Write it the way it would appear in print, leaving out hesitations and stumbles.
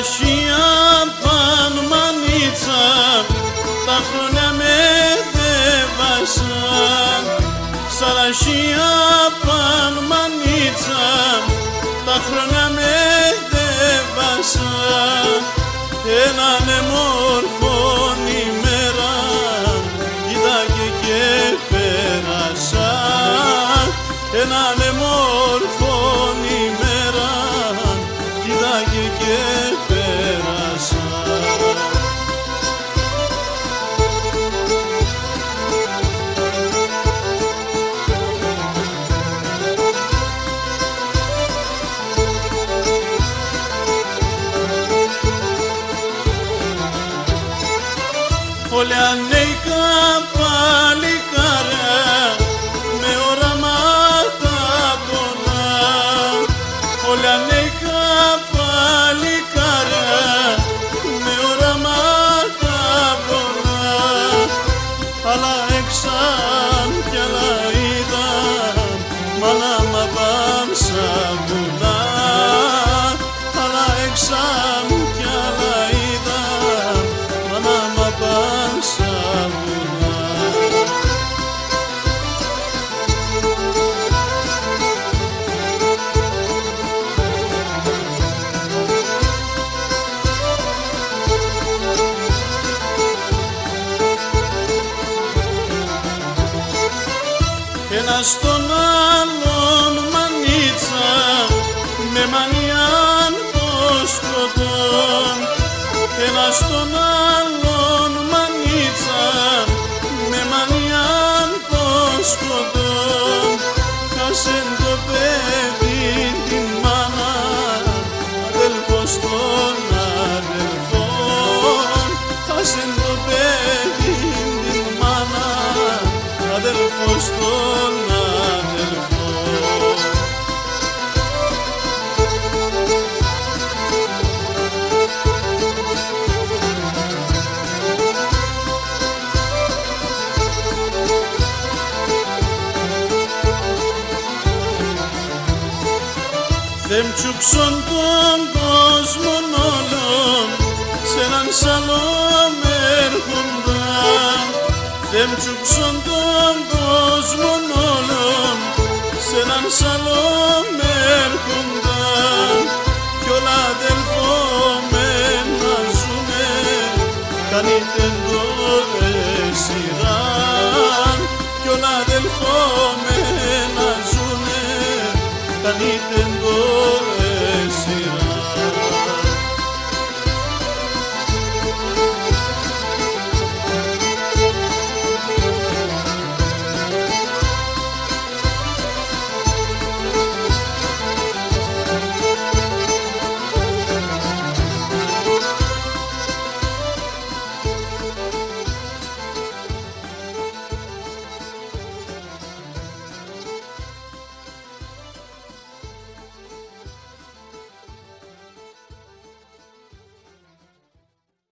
Σαρασία παν μανίτσα, τα χρόνια με δεβάσαν. Σαρασία παν μανίτσα, τα χρόνια με δεβάσαν. Έναν εμόρφον ημέρα κοίταγε και πέρασα. Έναν εμόρφον ημέρα κοίταγε και πέρασα. Όλα νέικα παλικάρια με οράματα πολλά. Όλα νέικα παλικάρια με οράματα πολλά. Άλλα έξαν κι άλλα είδαν, μ' άλλα μα πάμσα βουλά. Άλλα έξαν κι άλλα είδαν, μ' άλλα μα πάμσα βουλά. Ένας τον άλλον μανίτσα, με μανιάν το σκοτών. Ένας τον άλλον μανίτσα, με μανιάν το σκοτών. Χάσεν το παιδί την μάνα, αδελφός των αδελφών. Χάσεν το παιδί την μάνα, αδελφός των αδελφών. Δεν τσουξών τον κόσμον όλων, σ' έναν σαλόμ έρχονταν. Δεν τσουξών τον κόσμον όλων, σ' έναν σαλόμ έρχονταν. Κι όλα αδελφόμενα ζουνε, κάνετε τώρα σειράν. Κι όλα αδελφόμενα ζουνε, κάνετε